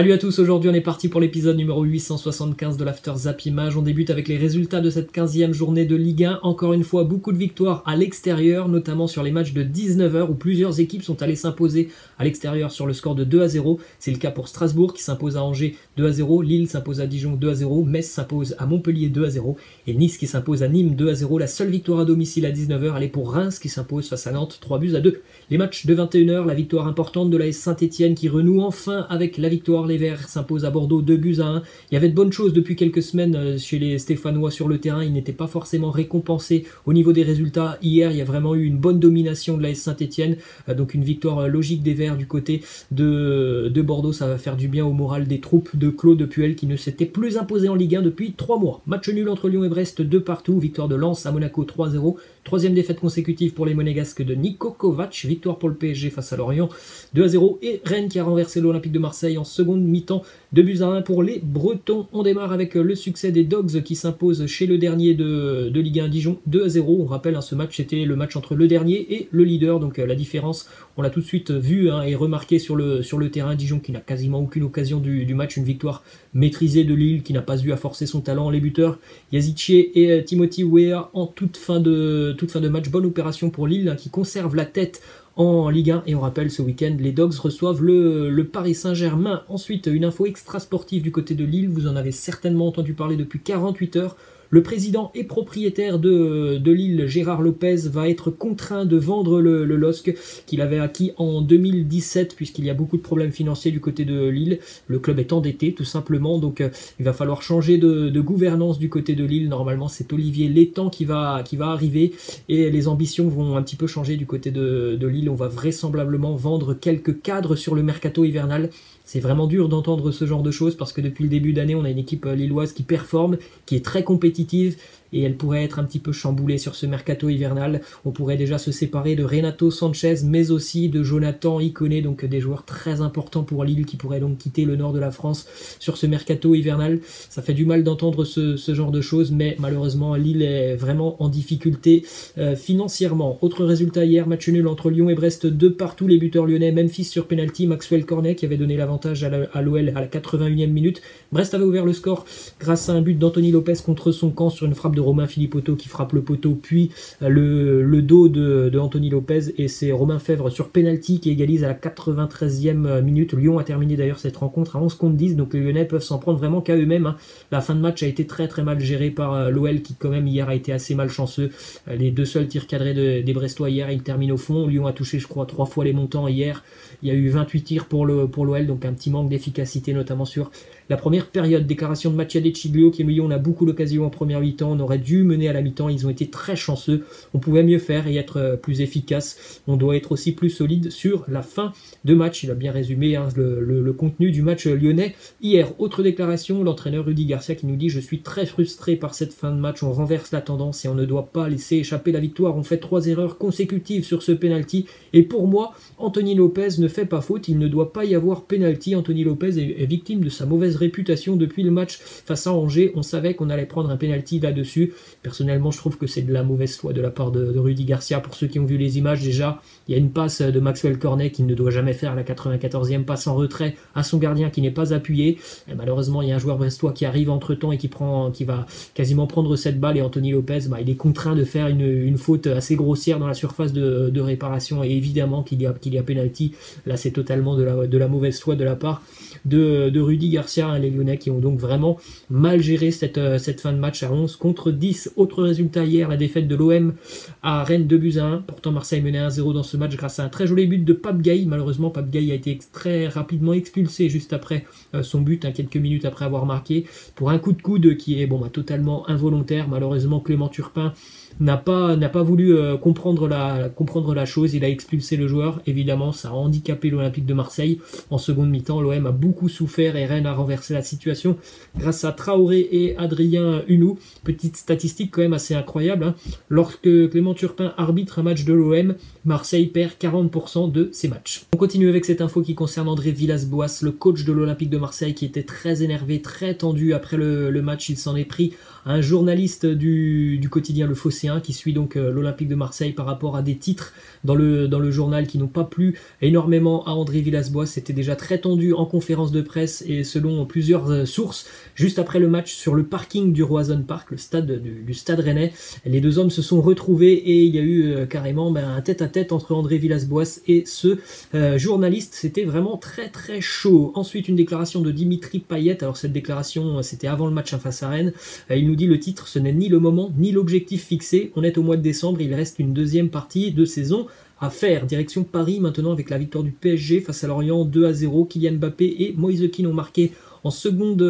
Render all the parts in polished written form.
Salut à tous, aujourd'hui on est parti pour l'épisode numéro 875 de l'After Zap Image. On débute avec les résultats de cette 15e journée de Ligue 1. Encore une fois, beaucoup de victoires à l'extérieur, notamment sur les matchs de 19h où plusieurs équipes sont allées s'imposer à l'extérieur sur le score de 2-0. C'est le cas pour Strasbourg qui s'impose à Angers 2-0, Lille s'impose à Dijon 2-0, Metz s'impose à Montpellier 2-0 et Nice qui s'impose à Nîmes 2-0. La seule victoire à domicile à 19h, elle est pour Reims qui s'impose face à Nantes 3-2. Les matchs de 21h, la victoire importante de l'AS Saint-Etienne qui renoue enfin avec la victoire. Les Verts s'imposent à Bordeaux 2-1. Il y avait de bonnes choses depuis quelques semaines chez les Stéphanois sur le terrain. Ils n'étaient pas forcément récompensés au niveau des résultats. Hier, il y a vraiment eu une bonne domination de l'AS Saint-Etienne. Donc une victoire logique des Verts du côté de Bordeaux. Ça va faire du bien au moral des troupes de Claude Puel qui ne s'était plus imposé en Ligue 1 depuis 3 mois. Match nul entre Lyon et Brest 2-2. Victoire de Lens à Monaco 3-0. Troisième défaite consécutive pour les Monégasques de Niko Kovac. Victoire pour le PSG face à Lorient 2-0. Et Rennes qui a renversé l'Olympique de Marseille en seconde mi-temps 2-1 pour les Bretons. On démarre avec le succès des Dogs qui s'imposent chez le dernier de Ligue 1 Dijon 2-0. On rappelle, ce match c'était le match entre le dernier et le leader. Donc la différence, on l'a tout de suite vu et remarqué sur le terrain. Dijon qui n'a quasiment aucune occasion du match. Une victoire maîtrisée de Lille qui n'a pas eu à forcer son talent. Les buteurs Yazice et Timothy Weah en toute fin de match. Bonne opération pour Lille qui conserve la tête en Ligue 1. Et on rappelle, ce week-end, les Dogs reçoivent le Paris Saint-Germain. Ensuite, une info extra sportive du côté de Lille. Vous en avez certainement entendu parler depuis 48 heures. Le président et propriétaire de Lille, Gérard Lopez, va être contraint de vendre le LOSC qu'il avait acquis en 2017 puisqu'il y a beaucoup de problèmes financiers du côté de Lille. Le club est endetté tout simplement, donc il va falloir changer de gouvernance du côté de Lille. Normalement, c'est Olivier Létang qui va arriver et les ambitions vont un petit peu changer du côté de Lille. On va vraisemblablement vendre quelques cadres sur le mercato hivernal. C'est vraiment dur d'entendre ce genre de choses parce que depuis le début d'année, on a une équipe lilloise qui performe, qui est très compétitive et elle pourrait être un petit peu chamboulée sur ce mercato hivernal. On pourrait déjà se séparer de Renato Sanchez, mais aussi de Jonathan Iconé, donc des joueurs très importants pour Lille qui pourraient donc quitter le nord de la France sur ce mercato hivernal. Ça fait du mal d'entendre ce genre de choses, mais malheureusement, Lille est vraiment en difficulté financièrement. Autre résultat hier, match nul entre Lyon et Brest 2-2. Les buteurs lyonnais, Memphis sur penalty, Maxwell Cornet qui avait donné l'avantage à l'OL à la 81e minute. Brest avait ouvert le score grâce à un but d'Anthony Lopez contre son camp sur une frappe de Romain Philippotto qui frappe le poteau, puis le dos de Anthony Lopez, et c'est Romain Fèvre sur penalty qui égalise à la 93e minute. Lyon a terminé d'ailleurs cette rencontre à 11-10, donc les Lyonnais peuvent s'en prendre vraiment qu'à eux-mêmes. La fin de match a été très très mal gérée par l'OL qui quand même hier a été assez malchanceux. Les deux seuls tirs cadrés des Brestois hier, ils terminent au fond. Lyon a touché je crois 3 fois les montants hier. Il y a eu 28 tirs pour l'OL, donc un petit manque d'efficacité notamment sur la première période. Déclaration de Mattia De Ciglio qui dit: on a beaucoup l'occasion en première mi-temps, on aurait dû mener à la mi-temps, ils ont été très chanceux, on pouvait mieux faire et être plus efficace, on doit être aussi plus solide sur la fin de match. Il a bien résumé le contenu du match lyonnais hier. Autre déclaration, l'entraîneur Rudy Garcia qui nous dit: je suis très frustré par cette fin de match, on renverse la tendance et on ne doit pas laisser échapper la victoire, on fait 3 erreurs consécutives sur ce penalty et pour moi Anthony Lopez ne fait pas faute, il ne doit pas y avoir penalty. Anthony Lopez est victime de sa mauvaise réputation depuis le match face à Angers. On savait qu'on allait prendre un penalty là-dessus. Personnellement, je trouve que c'est de la mauvaise foi de la part de Rudy Garcia. Pour ceux qui ont vu les images, déjà, il y a une passe de Maxwell Cornet qui ne doit jamais faire, la 94e passe en retrait à son gardien qui n'est pas appuyé. Et malheureusement, il y a un joueur brestois qui arrive entre-temps et qui va quasiment prendre cette balle, et Anthony Lopez, il est contraint de faire une faute assez grossière dans la surface de réparation, et évidemment qu'il y a penalty. Là, c'est totalement de la mauvaise foi de la part de Rudy Garcia, les Lyonnais qui ont donc vraiment mal géré cette fin de match à 11-10. Autre résultat hier, la défaite de l'OM à Rennes 2-1. Pourtant Marseille menait 1-0 dans ce match grâce à un très joli but de Pape Gaye. Malheureusement Pape Gaye a été très rapidement expulsé juste après son but, quelques minutes après avoir marqué, pour un coup de coude qui est totalement involontaire. Malheureusement Clément Turpin n'a pas voulu comprendre la chose, il a expulsé le joueur. Évidemment, ça a handicapé l'Olympique de Marseille. En seconde mi-temps, l'OM a beaucoup souffert et Rennes a renversé la situation grâce à Traoré et Adrien Hunou. Petite statistique quand même assez incroyable, lorsque Clément Turpin arbitre un match de l'OM, Marseille perd 40% de ses matchs. On continue avec cette info qui concerne André Villas-Boas, le coach de l'Olympique de Marseille, qui était très énervé, très tendu après le match. Il s'en est pris à un journaliste du quotidien Le Fossé Océan, qui suit donc l'Olympique de Marseille par rapport à des titres dans le journal qui n'ont pas plu énormément à André Villas-Boas. C'était déjà très tendu en conférence de presse et selon plusieurs sources, juste après le match sur le parking du Roazhon Park, le stade du Stade Rennais, les deux hommes se sont retrouvés et il y a eu carrément un tête-à-tête entre André Villas-Boas et ce journaliste. C'était vraiment très très chaud. Ensuite, une déclaration de Dimitri Payet. Alors cette déclaration, c'était avant le match face à Rennes. Il nous dit: le titre, ce n'est ni le moment ni l'objectif fixé. On est au mois de décembre, il reste une deuxième partie de saison à faire. Direction Paris maintenant avec la victoire du PSG face à Lorient 2-0. Kylian Mbappé et Moise Kean ont marqué en seconde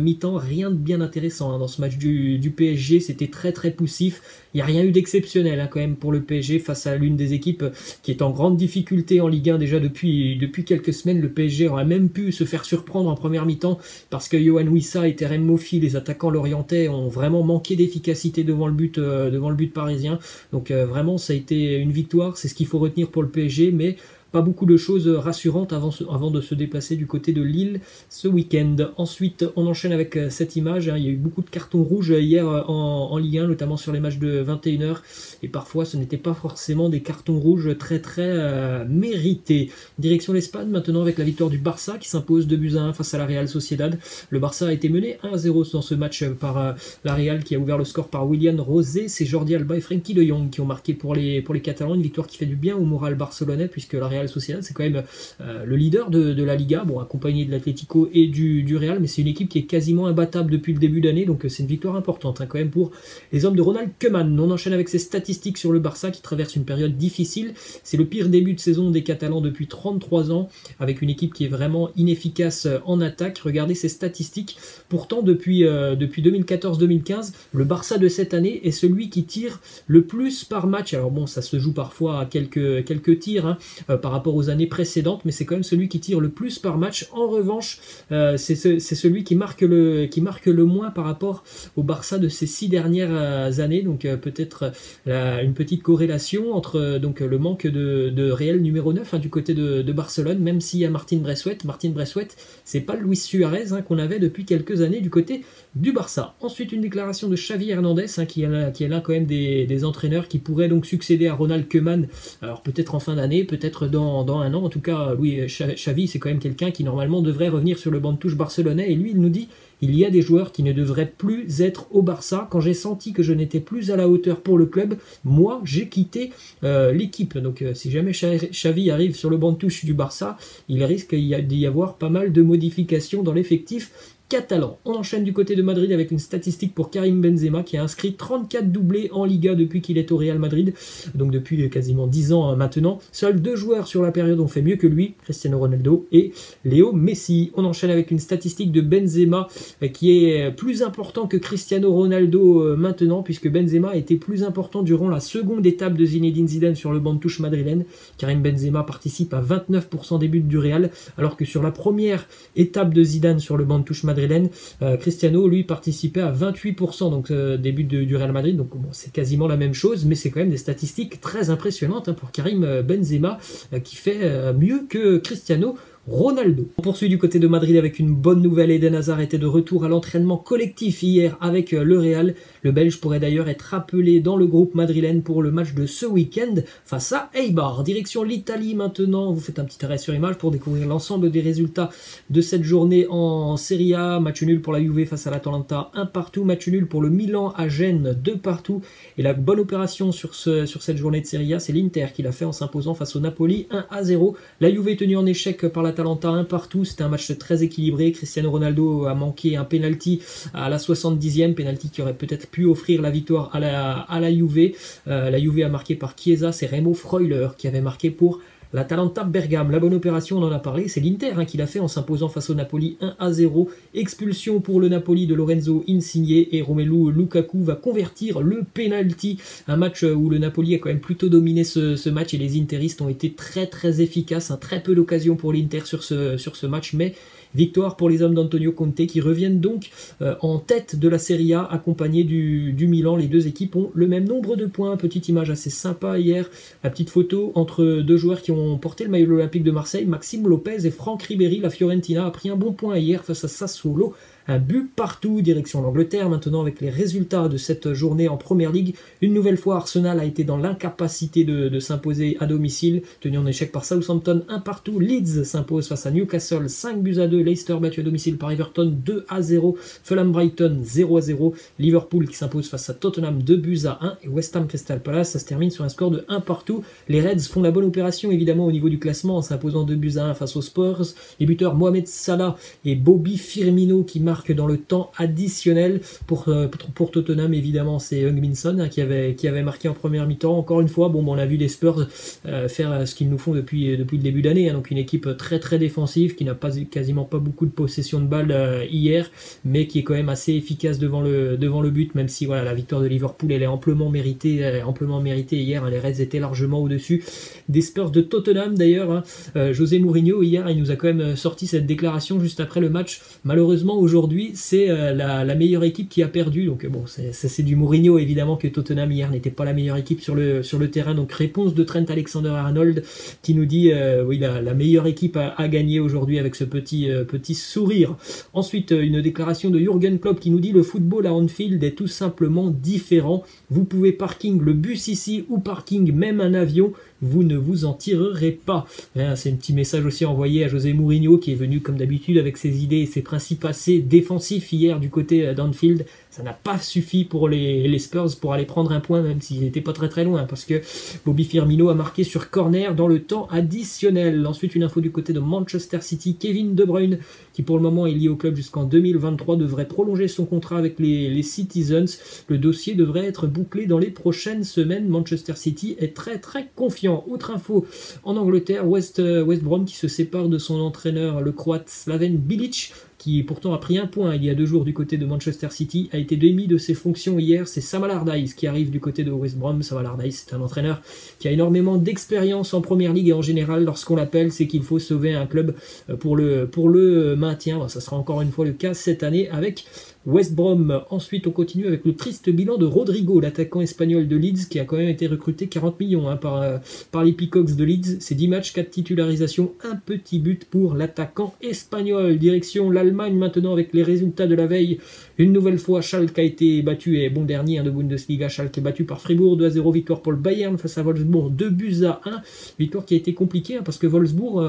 mi-temps. Rien de bien intéressant dans ce match du PSG. C'était très très poussif. Il n'y a rien eu d'exceptionnel quand même pour le PSG face à l'une des équipes qui est en grande difficulté en Ligue 1 déjà depuis quelques semaines. Le PSG aurait même pu se faire surprendre en première mi-temps parce que Yohan Wissa et Terem Moffi, les attaquants lorientais, ont vraiment manqué d'efficacité devant le but parisien. Donc vraiment ça a été une victoire, c'est ce qu'il faut retenir pour le PSG, mais pas beaucoup de choses rassurantes avant de se déplacer du côté de Lille ce week-end. Ensuite, on enchaîne avec cette image. Il y a eu beaucoup de cartons rouges hier en Ligue 1, notamment sur les matchs de 21h. Et parfois, ce n'était pas forcément des cartons rouges très très mérités. Direction l'Espagne, maintenant avec la victoire du Barça qui s'impose 2-1 face à la Real Sociedad. Le Barça a été mené 1-0 dans ce match par la Real qui a ouvert le score par Willian Rosé. C'est Jordi Alba et Frenkie de Jong qui ont marqué pour les Catalans. Une victoire qui fait du bien au moral barcelonais puisque la Real Sociedad, c'est quand même le leader de la Liga, bon, accompagné de l'Atlético et du Real, mais c'est une équipe qui est quasiment imbattable depuis le début d'année, donc c'est une victoire importante quand même pour les hommes de Ronald Koeman. On enchaîne avec ses statistiques sur le Barça qui traverse une période difficile. C'est le pire début de saison des Catalans depuis 33 ans, avec une équipe qui est vraiment inefficace en attaque. Regardez ses statistiques. Pourtant, depuis 2014-2015, le Barça de cette année est celui qui tire le plus par match. Alors bon, ça se joue parfois à quelques tirs par rapport aux années précédentes, mais c'est quand même celui qui tire le plus par match. En revanche, c'est celui qui marque le moins par rapport au Barça de ces 6 dernières années. Donc peut-être une petite corrélation entre donc le manque de réel numéro 9 du côté de Barcelone, même s'il y a Martín Braithwaite. Martín Braithwaite, c'est pas le Luis Suarez qu'on avait depuis quelques années du côté du Barça. Ensuite, une déclaration de Xavi Hernandez qui est là quand même des entraîneurs qui pourraient donc succéder à Ronald Koeman. Alors peut-être en fin d'année, peut-être dans un an. En tout cas, Xavi, c'est quand même quelqu'un qui normalement devrait revenir sur le banc de touche barcelonais. Et lui, il nous dit: il y a des joueurs qui ne devraient plus être au Barça. Quand j'ai senti que je n'étais plus à la hauteur pour le club, moi, j'ai quitté l'équipe. Donc si jamais Xavi arrive sur le banc de touche du Barça, il risque d'y avoir pas mal de modifications dans l'effectif catalan. On enchaîne du côté de Madrid avec une statistique pour Karim Benzema qui a inscrit 34 doublés en Liga depuis qu'il est au Real Madrid, donc depuis quasiment 10 ans maintenant. Seuls 2 joueurs sur la période ont fait mieux que lui, Cristiano Ronaldo et Léo Messi. On enchaîne avec une statistique de Benzema qui est plus important que Cristiano Ronaldo maintenant, puisque Benzema était plus important durant la seconde étape de Zinedine Zidane sur le banc de touche madrilène. Karim Benzema participe à 29% des buts du Real, alors que sur la première étape de Zidane sur le banc de touche madrilène, Cristiano lui participait à 28% donc des buts du Real Madrid. Donc bon, c'est quasiment la même chose, mais c'est quand même des statistiques très impressionnantes pour Karim Benzema qui fait mieux que Cristiano Ronaldo. On poursuit du côté de Madrid avec une bonne nouvelle. Eden Hazard était de retour à l'entraînement collectif hier avec le Real. Le Belge pourrait d'ailleurs être appelé dans le groupe madrilène pour le match de ce week-end face à Eibar. Direction l'Italie maintenant. Vous faites un petit arrêt sur image pour découvrir l'ensemble des résultats de cette journée en Serie A. Match nul pour la Juve face à l'Atalanta, 1-1. Match nul pour le Milan à Gênes, 2-2. Et la bonne opération sur cette journée de Serie A, c'est l'Inter qui l'a fait en s'imposant face au Napoli 1-0. La Juve est tenue en échec par l'Atalanta 1-1. C'était un match très équilibré. Cristiano Ronaldo a manqué un penalty à la 70e, penalty qui aurait peut-être pu offrir la victoire à la Juve. La Juve a marqué par Chiesa, c'est Remo Freuler qui avait marqué pour l'Atalanta Bergame. La bonne opération, on en a parlé, c'est l'Inter qui l'a fait en s'imposant face au Napoli 1-0. Expulsion pour le Napoli de Lorenzo Insigne et Romelu Lukaku va convertir le penalty. Un match où le Napoli a quand même plutôt dominé ce match et les interistes ont été très très efficaces. Très peu d'occasions pour l'Inter sur ce match, mais Victoire pour les hommes d'Antonio Conte qui reviennent donc en tête de la Serie A accompagnés du Milan. Les deux équipes ont le même nombre de points. Petite image assez sympa hier, la petite photo entre deux joueurs qui ont porté le maillot de l'Olympique de Marseille, Maxime Lopez et Franck Ribéry. La Fiorentina a pris un bon point hier face à Sassuolo. Un but partout, direction l'Angleterre. Maintenant, avec les résultats de cette journée en Première Ligue, une nouvelle fois, Arsenal a été dans l'incapacité de s'imposer à domicile, tenu en échec par Southampton, un partout. Leeds s'impose face à Newcastle, 5-2. Leicester battu à domicile par Everton, 2-0. Fulham Brighton, 0-0. Liverpool qui s'impose face à Tottenham, 2-1. Et West Ham Crystal Palace, ça se termine sur un score de 1 partout. Les Reds font la bonne opération, évidemment, au niveau du classement, en s'imposant 2-1 face aux Spurs. Les buteurs Mohamed Salah et Bobby Firmino qui marquent dans le temps additionnel. Pour Tottenham, évidemment, c'est Heung-min Son qui avait marqué en première mi-temps. Encore une fois, on a vu les Spurs faire ce qu'ils nous font depuis le début d'année. Donc une équipe très très défensive qui n'a quasiment pas beaucoup de possession de balle hier, mais qui est quand même assez efficace devant le but, même si voilà, la victoire de Liverpool elle est amplement méritée hier. Les Reds étaient largement au-dessus des Spurs de Tottenham. D'ailleurs, José Mourinho hier, il nous a quand même sorti cette déclaration juste après le match. Malheureusement, aujourd'hui, c'est la meilleure équipe qui a perdu. Donc c'est du Mourinho, évidemment, que Tottenham hier n'était pas la meilleure équipe sur le terrain. Donc réponse de Trent Alexander-Arnold qui nous dit oui, la meilleure équipe a gagné aujourd'hui avec ce petit sourire. Ensuite, une déclaration de Jürgen Klopp qui nous dit: le football à Anfield est tout simplement différent. Vous pouvez parking le bus ici ou parking même un avion, vous ne vous en tirerez pas. C'est un petit message aussi envoyé à José Mourinho qui est venu comme d'habitude avec ses idées et ses principes assez défensifs hier du côté d'Anfield. Ça n'a pas suffi pour les Spurs pour aller prendre un point, même s'ils n'étaient pas très très loin, parce que Bobby Firmino a marqué sur corner dans le temps additionnel. Ensuite, une info du côté de Manchester City, Kevin De Bruyne, qui pour le moment est lié au club jusqu'en 2023, devrait prolonger son contrat avec les Citizens. Le dossier devrait être bouclé dans les prochaines semaines. Manchester City est très très confiant. Autre info, en Angleterre, West Brom qui se sépare de son entraîneur, le croate Slaven Bilic, qui pourtant a pris un point il y a 2 jours du côté de Manchester City, a été démis de ses fonctions hier. C'est Sam Allardyce qui arrive du côté de West Brom. Sam Allardyce, c'est un entraîneur qui a énormément d'expérience en Première Ligue et en général, lorsqu'on l'appelle, c'est qu'il faut sauver un club pour le maintien. Ça sera encore une fois le cas cette année avec West Brom. Ensuite, on continue avec le triste bilan de Rodrigo, l'attaquant espagnol de Leeds, qui a quand même été recruté 40 millions par les Peacocks de Leeds. C'est 10 matchs, 4 titularisations, un petit but pour l'attaquant espagnol. Direction l'Allemagne maintenant avec les résultats de la veille. Une nouvelle fois, Schalke a été battu, et bon dernier de Bundesliga, Schalke battu par Fribourg, 2-0, victoire pour le Bayern face à Wolfsburg, 2-1. Victoire qui a été compliquée parce que Wolfsburg,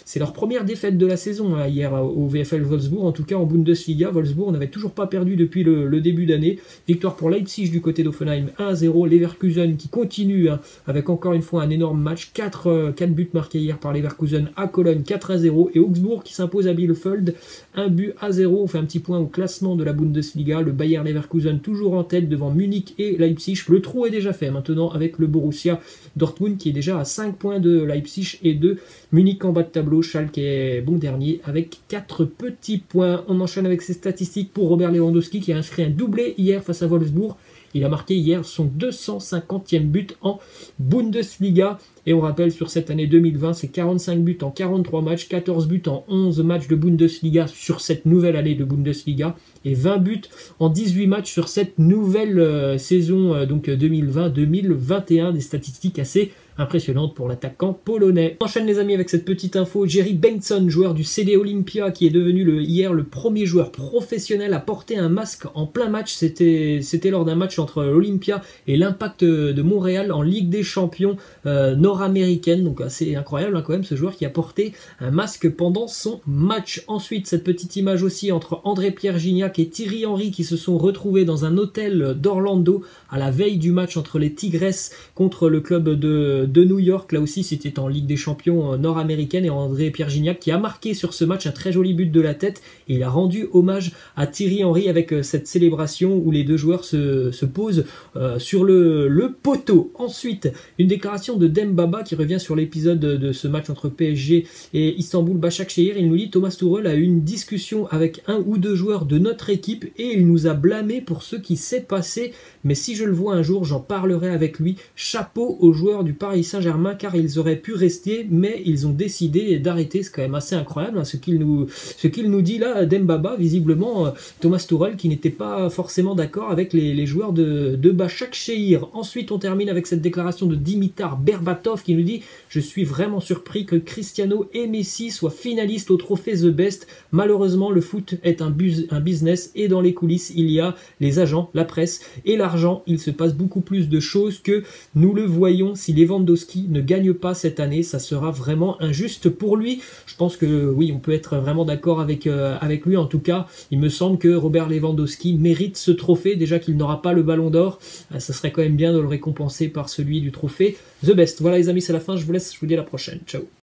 c'est leur première défaite de la saison hier au VfL Wolfsburg, en tout cas en Bundesliga. Wolfsburg n'avait toujours pas perdu depuis le début d'année. Victoire pour Leipzig du côté d'Offenheim, 1-0. Leverkusen qui continue avec encore une fois un énorme match, 4 buts marqués hier par Leverkusen à Cologne, 4-0. Et Augsbourg qui s'impose à Bielefeld, 1-0. On fait un petit point au classement de la Bundesliga. Le Bayer Leverkusen toujours en tête devant Munich et Leipzig. Le trou est déjà fait maintenant avec le Borussia Dortmund qui est déjà à 5 points de Leipzig et de Munich en bas de tableau. Schalke est bon dernier avec 4 petits points. On enchaîne avec ses statistiques pour Robert Lewandowski qui a inscrit un doublé hier face à Wolfsburg. Il a marqué hier son 250e but en Bundesliga. Et on rappelle, sur cette année 2020, c'est 45 buts en 43 matchs, 14 buts en 11 matchs de Bundesliga sur cette nouvelle année de Bundesliga, et 20 buts en 18 matchs sur cette nouvelle saison donc 2020-2021. Des statistiques assez impressionnante pour l'attaquant polonais. On enchaîne les amis avec cette petite info. Jerry Bengtsson, joueur du CD Olympia, qui est devenu hier le premier joueur professionnel à porter un masque en plein match. C'était lors d'un match entre l'Olympia et l'Impact de Montréal en Ligue des Champions nord-américaine. Donc assez incroyable quand même, ce joueur qui a porté un masque pendant son match. Ensuite, cette petite image aussi entre André-Pierre Gignac et Thierry Henry qui se sont retrouvés dans un hôtel d'Orlando à la veille du match entre les Tigres contre le club de New York. Là aussi, c'était en Ligue des Champions nord-américaine, et André-Pierre Gignac qui a marqué sur ce match un très joli but de la tête, et il a rendu hommage à Thierry Henry avec cette célébration où les deux joueurs se posent sur le poteau. Ensuite, une déclaration de Dembaba qui revient sur l'épisode de ce match entre PSG et Istanbul Başakşehir. Il nous dit: Thomas Tuchel a eu une discussion avec un ou deux joueurs de notre équipe et il nous a blâmé pour ce qui s'est passé, mais si je le vois un jour, j'en parlerai avec lui. Chapeau aux joueurs du Paris Paris Saint-Germain car ils auraient pu rester, mais ils ont décidé d'arrêter. C'est quand même assez incroyable hein, ce qu'il nous dit là, Dembaba, visiblement Thomas Tuchel qui n'était pas forcément d'accord avec les joueurs de Başakşehir. Ensuite, on termine avec cette déclaration de Dimitar Berbatov qui nous dit « Je suis vraiment surpris que Cristiano et Messi soient finalistes au trophée The Best. Malheureusement, le foot est un business et dans les coulisses, il y a les agents, la presse et l'argent. Il se passe beaucoup plus de choses que nous le voyons. Si Lewandowski ne gagne pas cette année, ça sera vraiment injuste pour lui. » Je pense que oui, on peut être vraiment d'accord avec lui. En tout cas, il me semble que Robert Lewandowski mérite ce trophée. Déjà qu'il n'aura pas le ballon d'or, ça serait quand même bien de le récompenser par celui du trophée The Best. Voilà les amis, c'est la fin. Je vous laisse, je vous dis à la prochaine. Ciao.